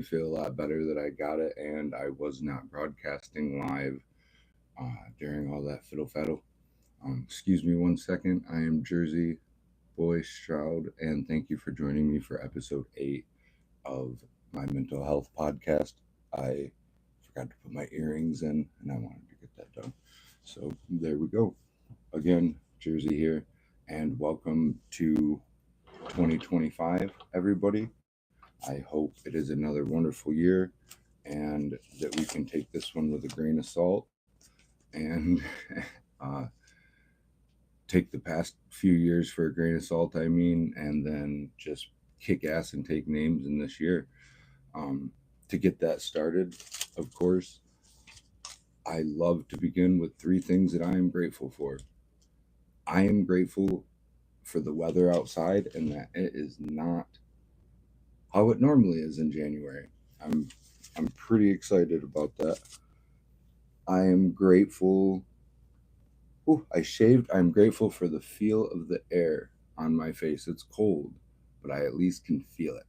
feel a lot better that I got it and I was not broadcasting live during all that fiddle faddle. Excuse me 1 second. I am Jersey Boy Stroud, and thank you for joining me for episode 8 of my mental health podcast. I forgot to put my earrings in, and I wanted to get that done. So there we go. Again, Jersey here, and welcome to 2025, everybody. I hope it is another wonderful year and that we can take this one with a grain of salt and uh, take the past few years for a grain of salt, and then just kick ass and take names in this year. Um, to get that started, of course, I love to begin with 3 things that I am grateful for. I am grateful for the weather outside and that it is not how it normally is in January. I'm I'm pretty excited about that. I am grateful. Oh, I shaved. I'm grateful for the feel of the air on my face. It's cold, but I at least can feel it.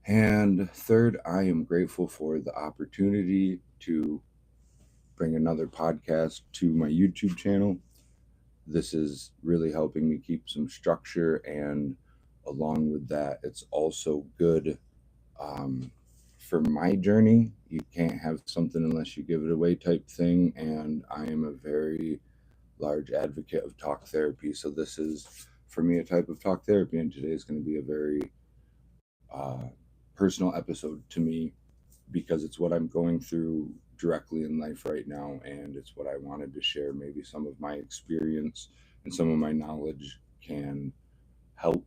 And third, I am grateful for the opportunity to bring another podcast to my YouTube channel. This is really helping me keep some structure, and along with that, it's also good um, for my journey. You can't have something unless you give it away type thing, and I am a very large advocate of talk therapy. So this is for me a type of talk therapy, and today is going to be a very uh, personal episode to me because it's what I'm going through directly in life right now, and it's what I wanted to share. Maybe some of my experience and some of my knowledge can help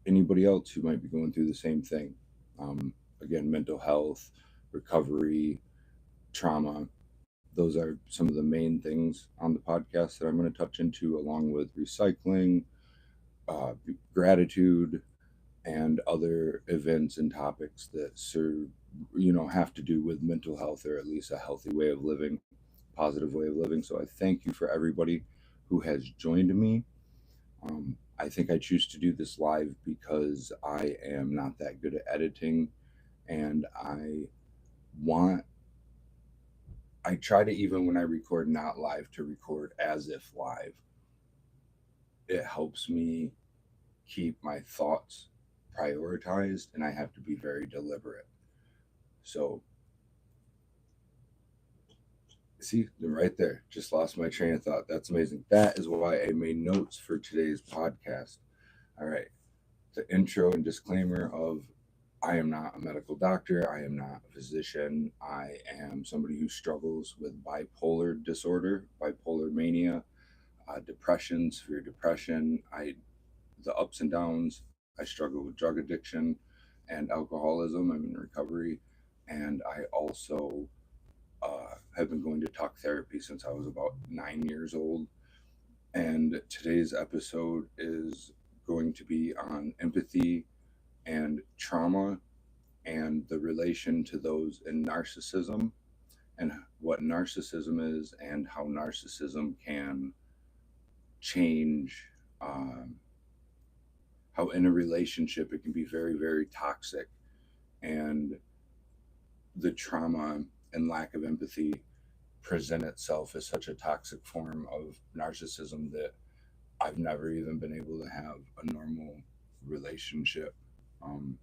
anybody else who might be going through the same thing. Um, Again, mental health, recovery, trauma. Those are some of the main things on the podcast that I'm going to touch into, along with recycling, uh, gratitude, and other events and topics that serve, have to do with mental health, or at least a healthy way of living, positive way of living. So I thank you for everybody who has joined me. I think I choose to do this live because I am not that good at editing, and want I try to, even when I record not live, to record as if live. It helps me keep my thoughts prioritized, and I have to be very deliberate. So, see, right there, just lost my train of thought. That's amazing. That is why I made notes for today's podcast. All right, the intro and disclaimer of I am not a medical doctor. I am not a physician. I am somebody who struggles with bipolar disorder, bipolar mania, depression, severe depression. The ups and downs. I struggle with drug addiction and alcoholism. I'm in recovery, and I also have been going to talk therapy since I was about 9 years old. And today's episode is going to be on empathy and trauma and the relation to those in narcissism, and what narcissism is and how narcissism can change, um, how in a relationship it can be very, very toxic, and the trauma and lack of empathy present itself as such a toxic form of narcissism that I've never even been able to have a normal relationship. Um,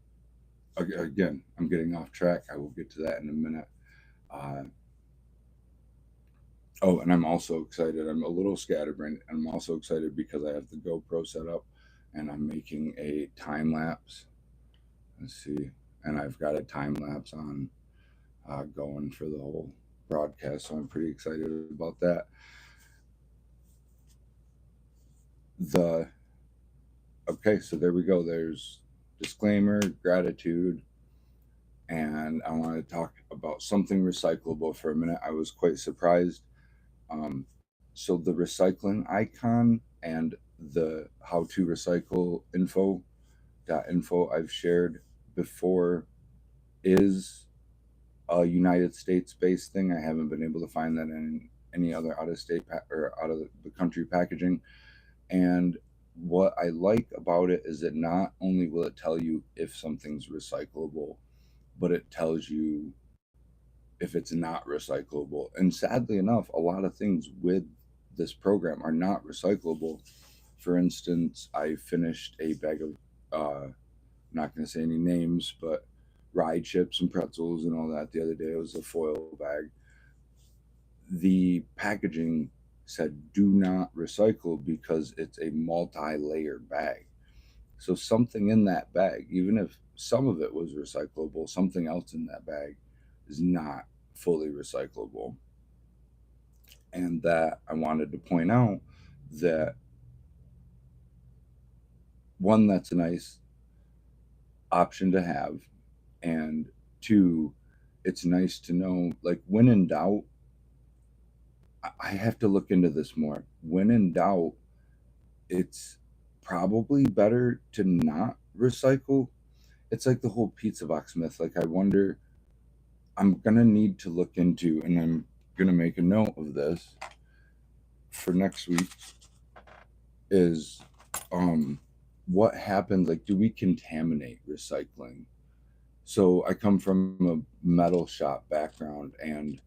Again, I'm getting off track. I will get to that in a minute. Uh, oh, and I'm also excited. I'm a little scatterbrained. I'm also excited because I have the GoPro set up and I'm making a time lapse. Let's see. And I've got a time lapse on going for the whole broadcast. So I'm pretty excited about that. The Okay, so there we go. There's disclaimer, gratitude, and I want to talk about something recyclable for a minute. I was quite surprised. So the recycling icon and the how to recycle info I've shared before is a United States based thing. I haven't been able to find that in any other out of state or out of the country packaging. And what I like about it is that not only will it tell you if something's recyclable, but it tells you if it's not recyclable. And sadly enough, a lot of things with this program are not recyclable. For instance, I finished a bag of, I'm not going to say any names, but rye chips and pretzels and all that the other day. It was a foil bag. The packaging said do not recycle because it's a multi layered bag. So something in that bag, even if some of it was recyclable, something else in that bag is not fully recyclable. And that I wanted to point out that one, that's a nice option to have, and two, it's nice to know, like, when in doubt, I have to look into this more. When in doubt, it's probably better to not recycle. It's like the whole pizza box myth. Like, I wonder, I'm gonna need to look into, and I'm gonna make a note of this for next week, is what happens, like, do we contaminate recycling? So I come from a metal shop background, and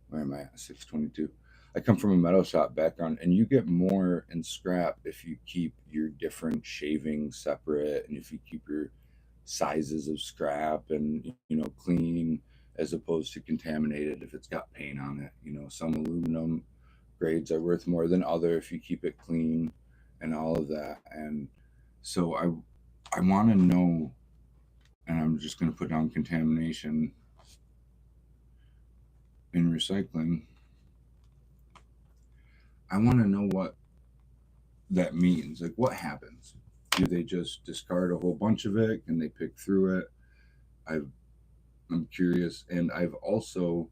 where am I at? 622. I come from a metal shop background, and you get more in scrap if you keep your different shavings separate, and if you keep your sizes of scrap and, clean, as opposed to contaminated if it's got paint on it. Some aluminum grades are worth more than other if you keep it clean, and all of that. And so I want to know, and I'm just going to put down contamination in recycling. I want to know what that means. Like, what happens? Do they just discard a whole bunch of it? Can they pick through it? I've, I'm curious. And I've also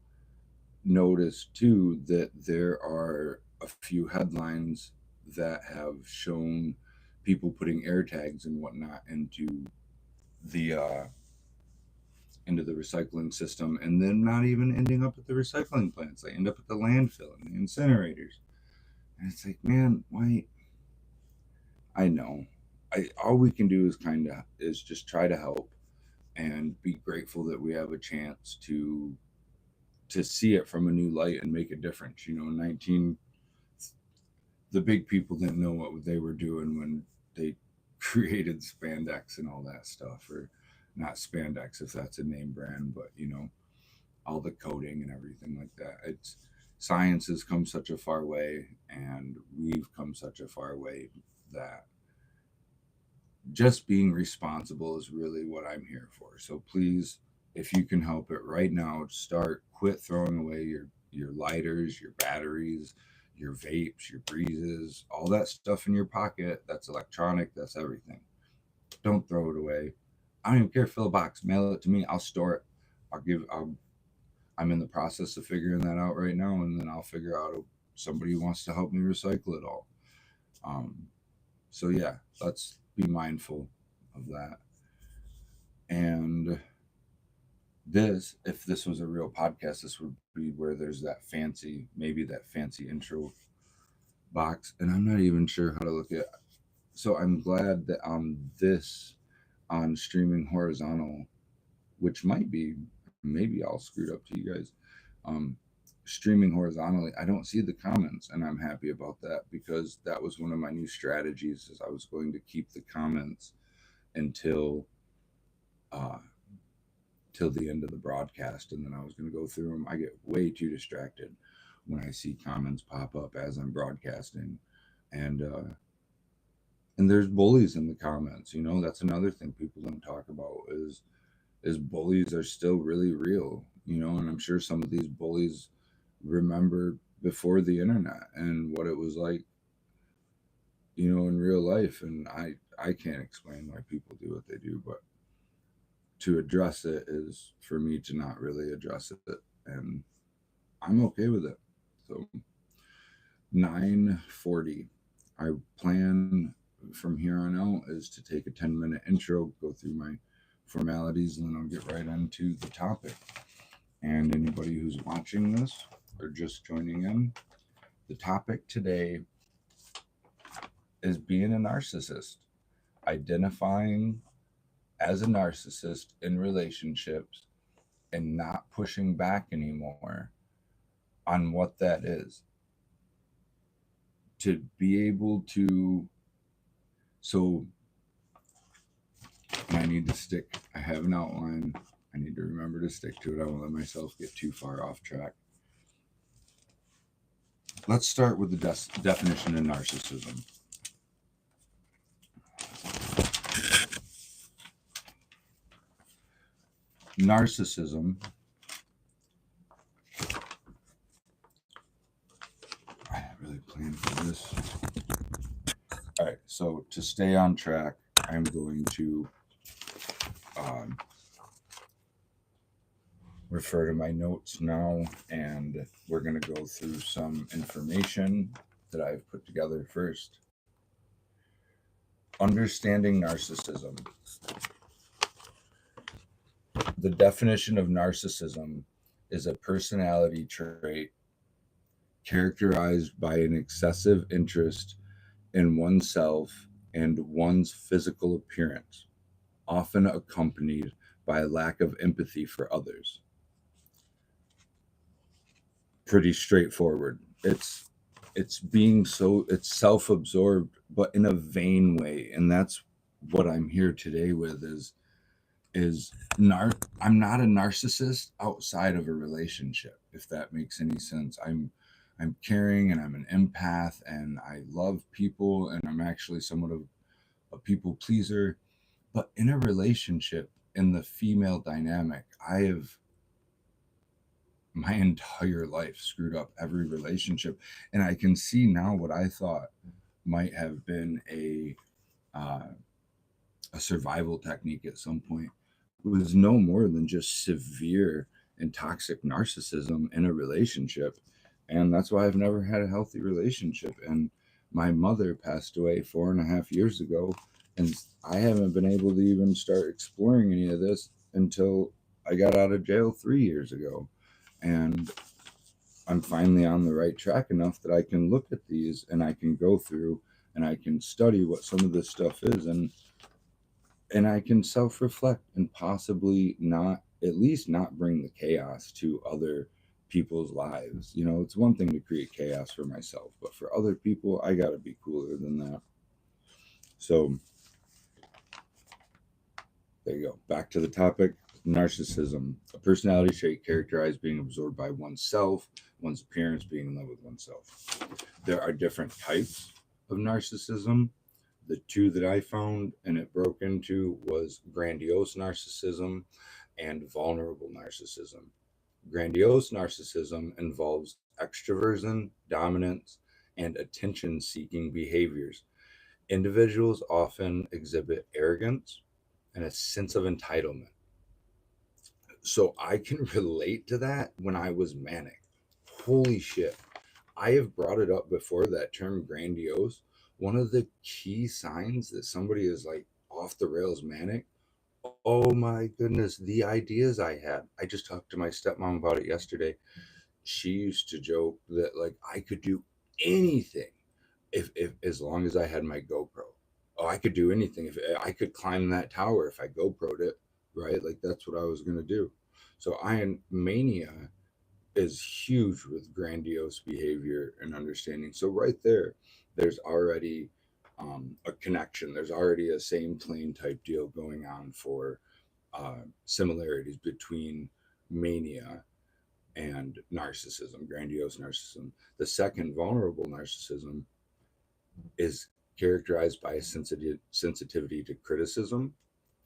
noticed too that there are a few headlines that have shown people putting air tags and whatnot the into the recycling system, and then not even ending up at the recycling plants. They end up at the landfill and the incinerators. And it's like, man, why? I know. All we can do is just try to help and be grateful that we have a chance to see it from a new light and make a difference. 19 the big people didn't know what they were doing when they created spandex and all that stuff, or not spandex if that's a name brand, but all the coding and everything like that. It's Science has come such a far way, and we've come such a far way that just being responsible is really what I'm here for. So please, if you can help it right now, quit throwing away your lighters, your batteries, your vapes, your breezes, all that stuff in your pocket. That's electronic, that's everything. Don't throw it away. I don't even care. Fill a box, mail it to me. I'll store it. I'm in the process of figuring that out right now, and then I'll figure out somebody who wants to help me recycle it all. Um, so yeah, let's be mindful of that. And if this was a real podcast, this would be where there's maybe that fancy intro box, and I'm not even sure how to look at. So I'm glad that this on streaming horizontal, which might be, maybe all screwed up to you guys. Um, Streaming horizontally, I don't see the comments, and I'm happy about that, because that was one of my new strategies. Is I was going to keep the comments until uh, till the end of the broadcast, and then I was going to go through them. I get way too distracted when I see comments pop up as I'm broadcasting, and there's bullies in the comments. That's another thing people don't talk about, is bullies are still really real. And I'm sure some of these bullies remember before the internet and what it was like, in real life. And I can't explain why people do what they do, but to address it is for me to not really address it, and I'm okay with it. So 9:40. I plan from here on out is to take a 10-minute intro, go through my formalities, and then I'll get right into the topic. And anybody who's watching this or just joining in, the topic today is being a narcissist, identifying as a narcissist in relationships and not pushing back anymore on what that is. To be able to, so I need to stick, I have an outline. I need to remember to stick to it. I won't let myself get too far off track. Let's start with the definition of narcissism. Narcissism, I didn't really plan for this. All right, so to stay on track, I'm going to refer to my notes now, and we're going to go through some information that I've put together first. Understanding narcissism. The definition of narcissism is a personality trait characterized by an excessive interest in oneself and one's physical appearance, often accompanied by a lack of empathy for others. Pretty straightforward. It's self-absorbed, but in a vain way, and that's what I'm here today with I'm not a narcissist outside of a relationship, if that makes any sense. I'm caring, and I'm an empath, and I love people, and I'm actually somewhat of a people pleaser. But in a relationship, in the female dynamic, I have my entire life screwed up every relationship, and I can see now what I thought might have been a survival technique at some point. It was no more than just severe and toxic narcissism in a relationship, and that's why I've never had a healthy relationship. And my mother passed away 4.5 years ago, and I haven't been able to even start exploring any of this until I got out of jail 3 years ago. And I'm finally on the right track enough that I can look at these, and I can go through, and I can study what some of this stuff is, and I can self-reflect and possibly not, at least not bring the chaos to other people's lives. You know, it's one thing to create chaos for myself, but for other people, I got to be cooler than that. So there you go. Back to the topic. Narcissism, a personality trait characterized being absorbed by oneself, one's appearance, being in love with oneself. There are different types of narcissism. The two that I found and it broke into was grandiose narcissism and vulnerable narcissism. Grandiose narcissism involves extroversion, dominance, and attention-seeking behaviors. Individuals often exhibit arrogance and a sense of entitlement. So I can relate to that when I was manic. Holy shit. I have brought it up before, that term grandiose. One of the key signs that somebody is like off the rails manic. Oh my goodness, the ideas I had. I just talked to my stepmom about it yesterday. She used to joke that like I could do anything if as long as I had my GoPro. Oh, I could do anything if I could climb that tower if I GoPro'd it, right? Like that's what I was gonna do. So Iron Mania is huge with grandiose behavior and understanding. So right there, there's already a connection. There's already a same plane type deal going on for similarities between mania and narcissism, grandiose narcissism. The second, vulnerable narcissism, is characterized by a sensitivity to criticism,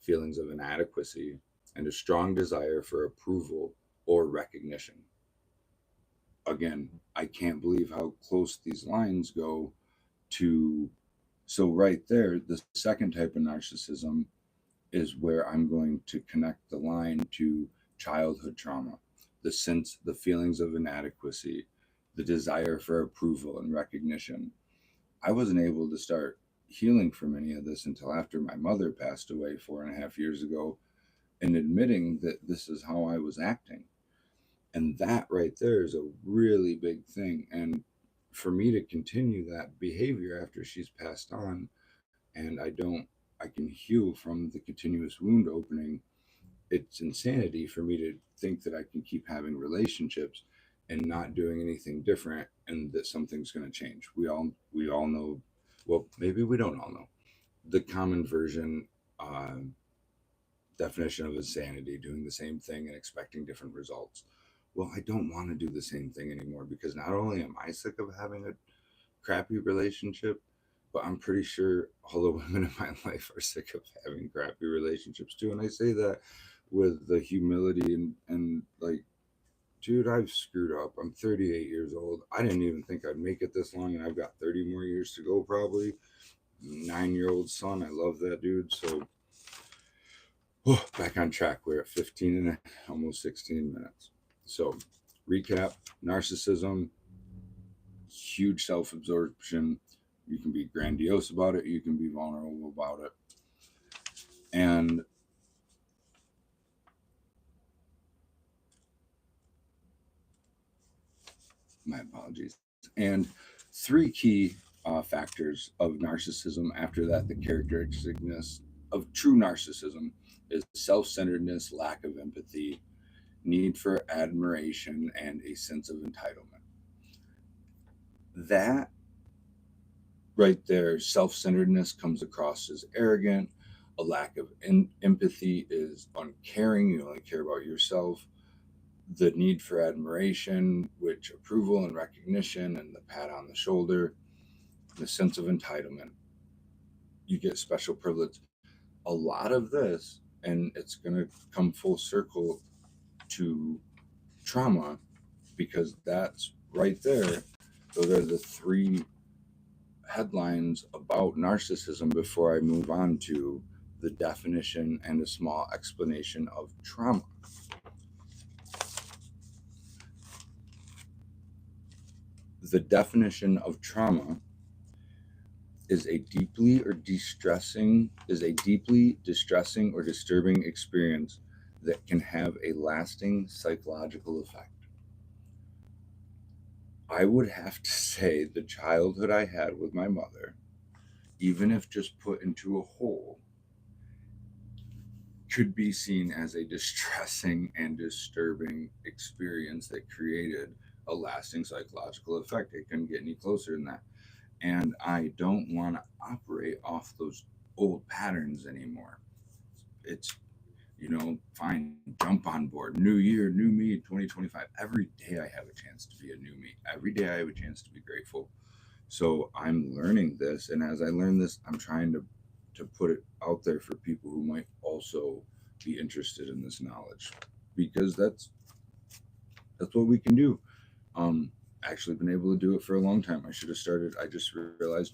feelings of inadequacy, and a strong desire for approval or recognition. Again, I can't believe how close these lines go to. So, right there, the second type of narcissism is where I'm going to connect the line to childhood trauma, the feelings of inadequacy, the desire for approval and recognition. I wasn't able to start healing from any of this until after my mother passed away 4.5 years ago, and admitting that this is how I was acting. And that right there is a really big thing. And for me to continue that behavior after she's passed on, and I can heal from the continuous wound opening, it's insanity for me to think that I can keep having relationships and not doing anything different, and that something's going to change. We all know, well, maybe we don't all know the common version, uh, definition of insanity: doing the same thing and expecting different results. Well, I don't want to do the same thing anymore, because not only am I sick of having a crappy relationship, but I'm pretty sure all the women in my life are sick of having crappy relationships too. And I say that with the humility, and like, dude, I've screwed up. I'm 38 years old. I didn't even think I'd make it this long, and I've got 30 more years to go probably. 9-year old son. I love that dude. So, back on track. We're at 15 and almost 16 minutes. So, recap: narcissism, huge self absorption. You can be grandiose about it, you can be vulnerable about it. And my apologies. And three key factors of narcissism after that: the characteristicness of true narcissism is self centeredness, lack of empathy, need for admiration, and a sense of entitlement. That right there, self centeredness comes across as arrogant. A lack of empathy is uncaring. You only care about yourself. The need for admiration, which approval and recognition and the pat on the shoulder, the sense of entitlement. You get special privilege. A lot of this, and it's going to come full circle to trauma, because that's right there. Those are the three headlines about narcissism before I move on to the definition and a small explanation of trauma. The definition of trauma is a deeply distressing or disturbing experience that can have a lasting psychological effect. I would have to say the childhood I had with my mother, even if just put into a whole, could be seen as a distressing and disturbing experience that created a lasting psychological effect. It couldn't get any closer than that. And I don't want to operate off those old patterns anymore. It's, fine, jump on board. New year, new me, 2025. Every day I have a chance to be a new me. Every day I have a chance to be grateful. So I'm learning this. And as I learn this, I'm trying to put it out there for people who might also be interested in this knowledge, because that's what we can do. Actually been able to do it for a long time. I should have started. I just realized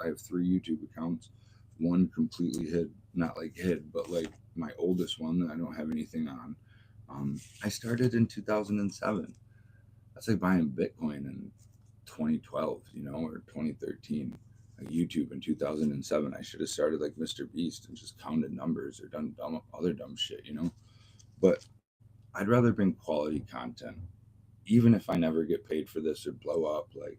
I have 3 YouTube accounts. One completely hid, not like hid, but like my oldest one that I don't have anything on. I started in 2007. That's like buying Bitcoin in 2012, or 2013. Like YouTube in 2007. I should have started like Mr. Beast and just counted numbers or done other dumb shit. But I'd rather bring quality content, even if I never get paid for this or blow up. Like,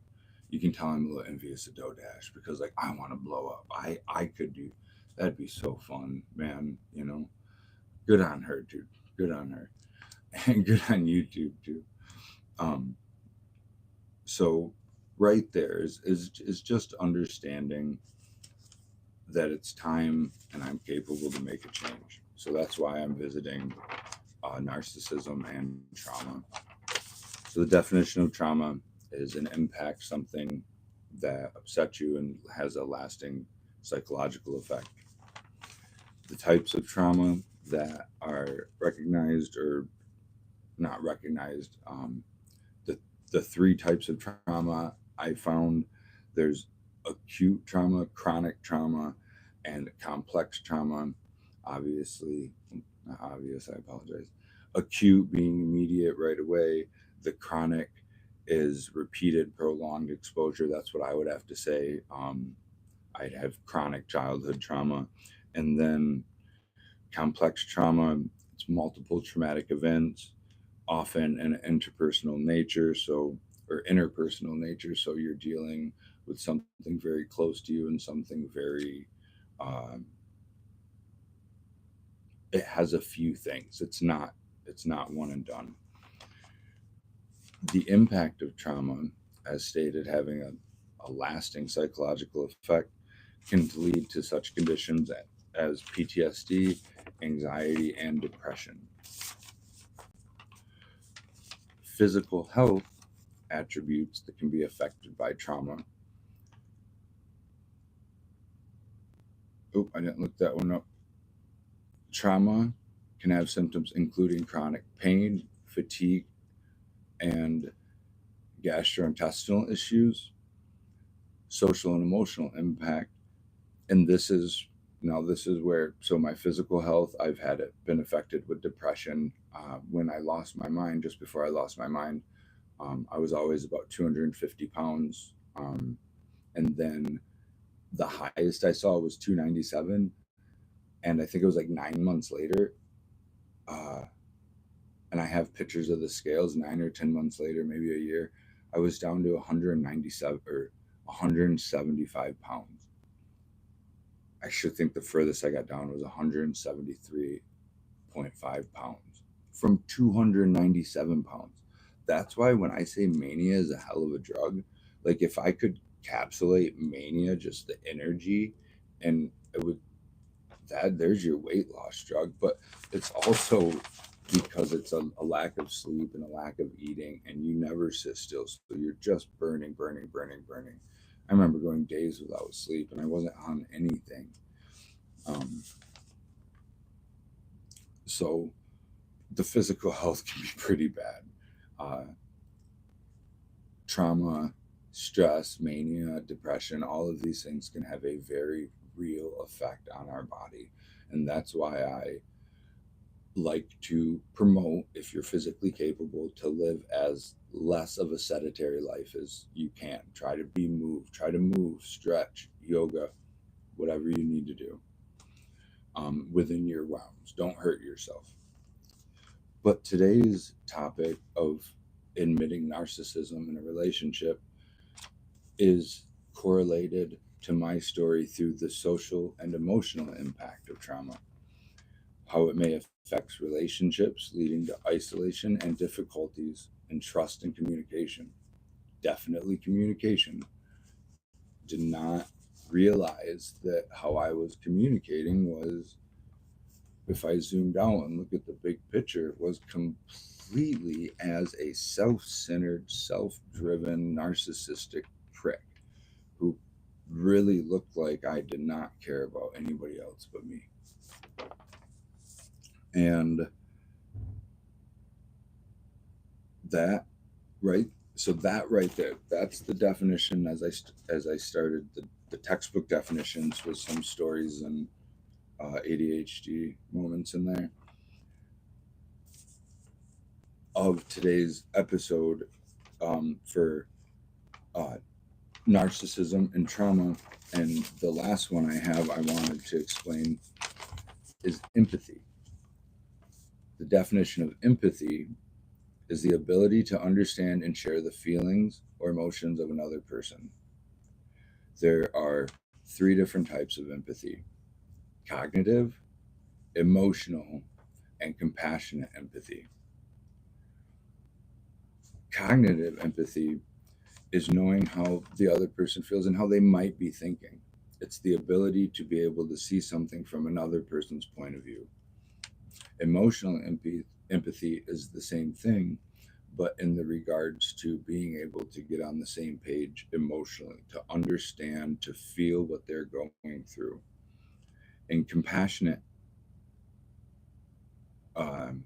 you can tell I'm a little envious of Dodash, because like I want to blow up. I could do that'd be so fun, man. Good on her, dude. Good on her, and good on YouTube too. Um, so right there is just understanding that it's time and I'm capable to make a change. So that's why I'm visiting narcissism and trauma. So the definition of trauma is an impact, something that upsets you and has a lasting psychological effect. The types of trauma that are recognized or not recognized, the, the three types of trauma I found: there's acute trauma, chronic trauma, and complex trauma. Obviously, not obvious, I apologize. Acute being immediate right away, the chronic is repeated, prolonged exposure. That's what I would have to say. I'd have chronic childhood trauma. And then complex trauma, it's multiple traumatic events, often an interpersonal nature. So or interpersonal nature. So you're dealing with something very close to you and something very, um, it has a few things. It's not one and done. The impact of trauma, as stated, having a lasting psychological effect, can lead to such conditions as PTSD, anxiety, and depression. Physical health attributes that can be affected by trauma. Oh, I didn't look that one up. Trauma can have symptoms including chronic pain, fatigue, and gastrointestinal issues, social and emotional impact. And this is where, so my physical health, I've had it been affected with depression. When I lost my mind, just before I lost my mind, I was always about 250 pounds. And then the highest I saw was 297. And I think it was like 9 months later. Uh, and I have pictures of the scales 9 or 10 months later, maybe a year. I was down to 197 or 175 pounds. I should think the furthest I got down was 173.5 pounds from 297 pounds. That's why when I say mania is a hell of a drug, like if I could capsulate mania, just the energy, and it would, that there's your weight loss drug. But it's also because it's a lack of sleep and a lack of eating, and you never sit still, so you're just burning, burning, burning, burning. I remember going days without sleep, and I wasn't on anything. Um, so the physical health can be pretty bad. Uh, Trauma, stress, mania, depression, all of these things can have a very real effect on our body. And that's why I like to promote, if you're physically capable, to live as less of a sedentary life as you can. Try to be moved, try to move, stretch, yoga, whatever you need to do within your realms. Don't hurt yourself. But today's topic of admitting narcissism in a relationship is correlated to my story through the social and emotional impact of trauma, how it may affect relationships, leading to isolation and difficulties in trust and communication. Definitely communication. Did not realize that how I was communicating was, if I zoomed out and look at the big picture, was completely as a self centered, self driven, narcissistic prick who really looked like I did not care about anybody else but me. And that right so that right there, that's the definition. As I started, the textbook definitions with some stories and ADHD moments in there of today's episode, for uh, narcissism and trauma. And the last one I wanted to explain is empathy. The definition of empathy is the ability to understand and share the feelings or emotions of another person. There are three different types of empathy: cognitive, emotional, and compassionate empathy. Cognitive empathy is knowing how the other person feels and how they might be thinking. It's the ability to be able to see something from another person's point of view. Emotional empathy is the same thing, but in the regards to being able to get on the same page emotionally, to understand, to feel what they're going through. And um,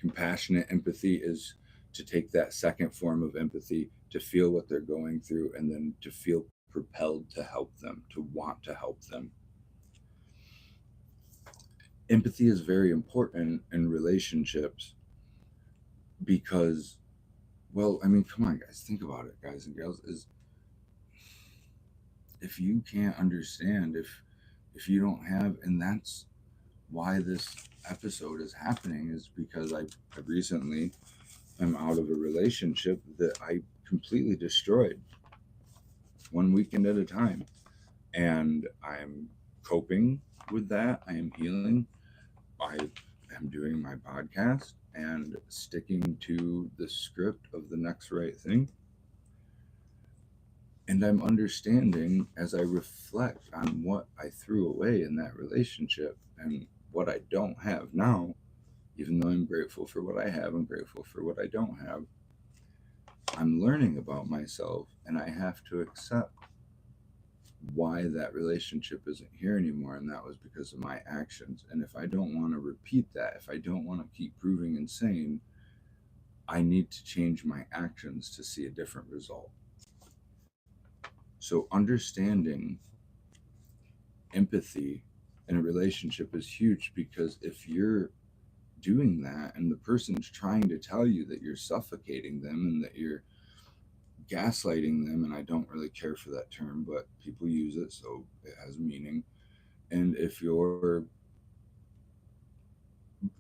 compassionate empathy is to take that second form of empathy, to feel what they're going through, and then to feel propelled to help them, to want to help them. Empathy is very important in relationships because, well, I mean, come on, guys, think about it, guys and girls. Is if you can't understand, if you don't have, and that's why this episode is happening, is because I recently am out of a relationship that I completely destroyed, one weekend at a time. And I'm coping with that. I am healing. I am doing my podcast and sticking to the script of the next right thing. And I'm understanding as I reflect on what I threw away in that relationship and what I don't have now, even though I'm grateful for what I have and grateful for what I don't have. I'm learning about myself, and I have to accept why that relationship isn't here anymore, and that was because of my actions. And if I don't want to repeat that, if I don't want to keep proving insane, I need to change my actions to see a different result. So understanding empathy in a relationship is huge, because if you're doing that and the person's trying to tell you that you're suffocating them and that you're gaslighting them, and I don't really care for that term, but people use it, so it has meaning. And if you're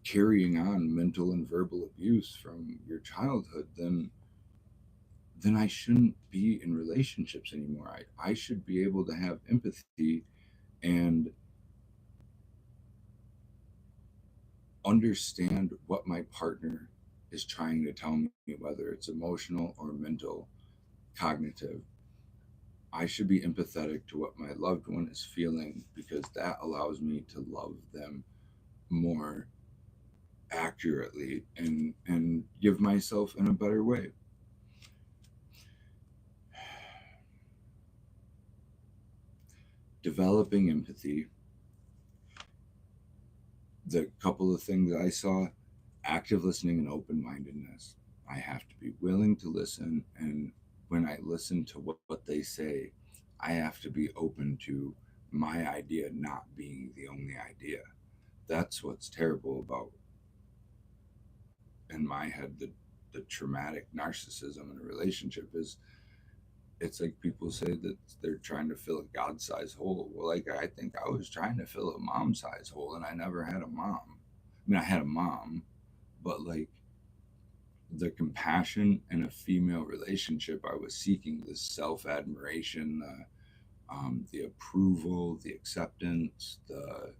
carrying on mental and verbal abuse from your childhood, then I shouldn't be in relationships anymore. I should be able to have empathy and understand what my partner is trying to tell me, whether it's emotional or mental, cognitive. I should be empathetic to what my loved one is feeling, because that allows me to love them more accurately and give myself in a better way. Developing empathy, the couple of things I saw: active listening and open-mindedness. I have to be willing to listen, and when I listen to what they say, I have to be open to my idea not being the only idea. That's what's terrible about, in my head, the traumatic narcissism in a relationship is, it's like people say that they're trying to fill a god-sized hole. Well, like, I think I was trying to fill a mom-sized hole, and I never had a mom. I mean, I had a mom, but like, the compassion in a female relationship, I was seeking the self-admiration, the approval, the acceptance, the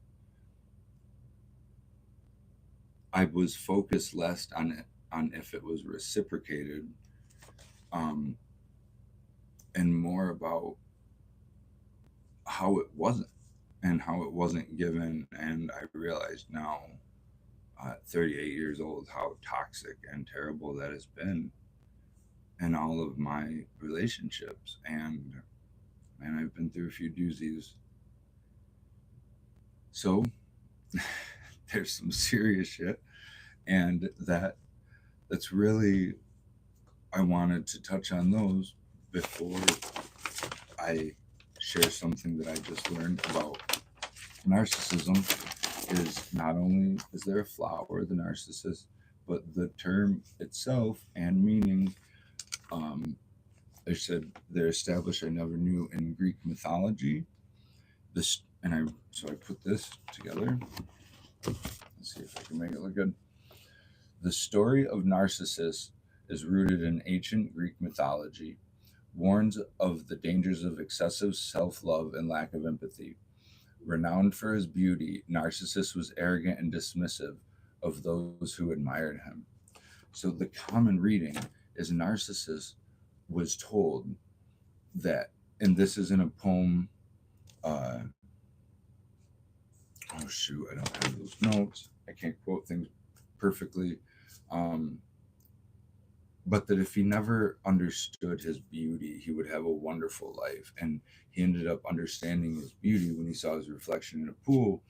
I was focused less on it, on if it was reciprocated, um, and more about how it wasn't, and how it wasn't given. And I realized now, 38 years old, how toxic and terrible that has been in all of my relationships. And man, I've been through a few doozies. So there's some serious shit, and that's really, I wanted to touch on those before I share something that I just learned about narcissism. Is not only is there a flower, the narcissist, but the term itself and meaning, they said they're established, I never knew, in Greek mythology. This, and I put this together. Let's see if I can make it look good. The story of Narcissus is rooted in ancient Greek mythology, warns of the dangers of excessive self-love and lack of empathy. Renowned for his beauty, Narcissus was arrogant and dismissive of those who admired him. So the common reading is Narcissus was told that, and this is in a poem. Oh shoot, I don't have those notes. I can't quote things perfectly. Um, but that if he never understood his beauty, he would have a wonderful life. And he ended up understanding his beauty when he saw his reflection in a pool,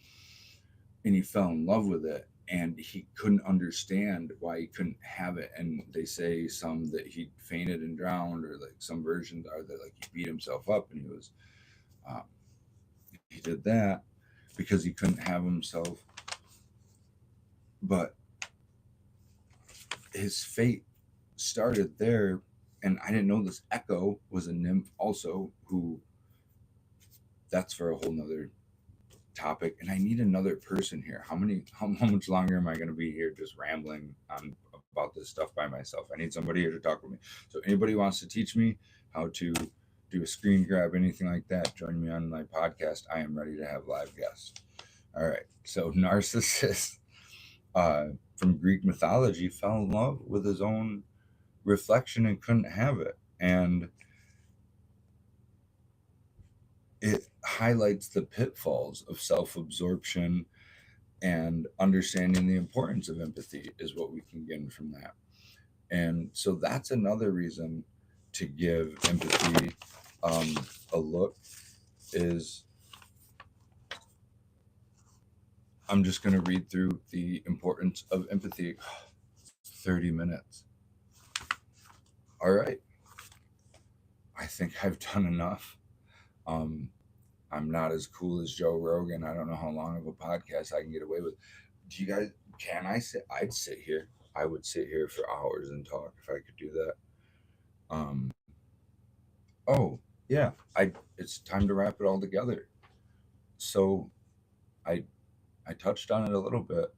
and he fell in love with it. And he couldn't understand why he couldn't have it. And they say some that he fainted and drowned, or like some versions are that like he beat himself up, and um, he did that because he couldn't have himself. But his fate started there, and I didn't know this. Echo was a nymph also, who, that's for a whole nother topic. And I need another person here. How much longer am I going to be here just rambling on about about this stuff by myself. I need somebody here to talk with me. So anybody wants to teach me how to do a screen grab, anything like that, join me on my podcast. I am ready to have live guests. All right. So Narcissus, from Greek mythology, fell in love with his own reflection and couldn't have it. And it highlights the pitfalls of self-absorption, and understanding the importance of empathy is what we can gain from that. And so that's another reason to give empathy a look. Is I'm just going to read through the importance of empathy. 30 minutes. All right. I think I've done enough. I'm not as cool as Joe Rogan. I don't know how long of a podcast I can get away with. Do you guys, can I sit? I'd sit here. I would sit here for hours and talk if I could do that. Oh, yeah. It's time to wrap it all together. So I touched on it a little bit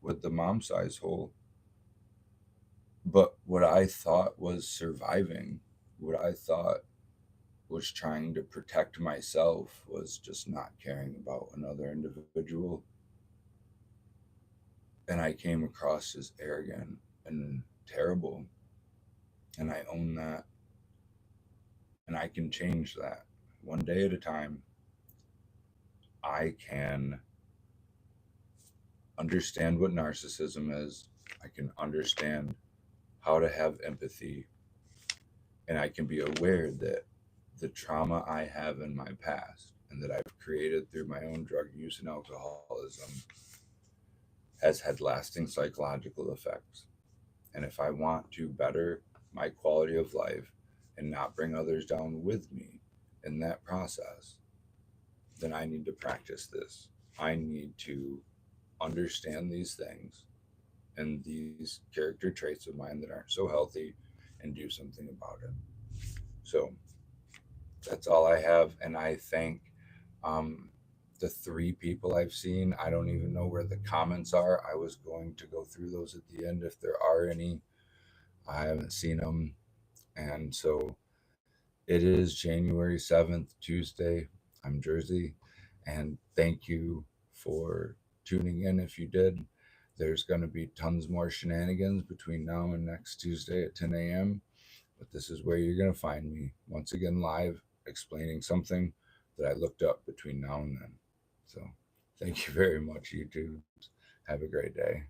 with the mom size hole. But what I thought was surviving, what I thought was trying to protect myself, was just not caring about another individual. And I came across as arrogant and terrible. And I own that. And I can change that one day at a time. I can understand what narcissism is. I can understand how to have empathy. And I can be aware that the trauma I have in my past and that I've created through my own drug use and alcoholism has had lasting psychological effects. And if I want to better my quality of life and not bring others down with me in that process, then I need to practice this. I need to understand these things and these character traits of mine that aren't so healthy and do something about it. So that's all I have. And I thank the 3 people I've seen. I don't even know where the comments are. I was going to go through those at the end if there are any. I haven't seen them. And so it is January 7th, Tuesday. I'm Jersey. And thank you for tuning in if you did. There's going to be tons more shenanigans between now and next Tuesday at 10 a.m. But this is where you're going to find me once again live, explaining something that I looked up between now and then. So thank you very much, YouTube. Have a great day.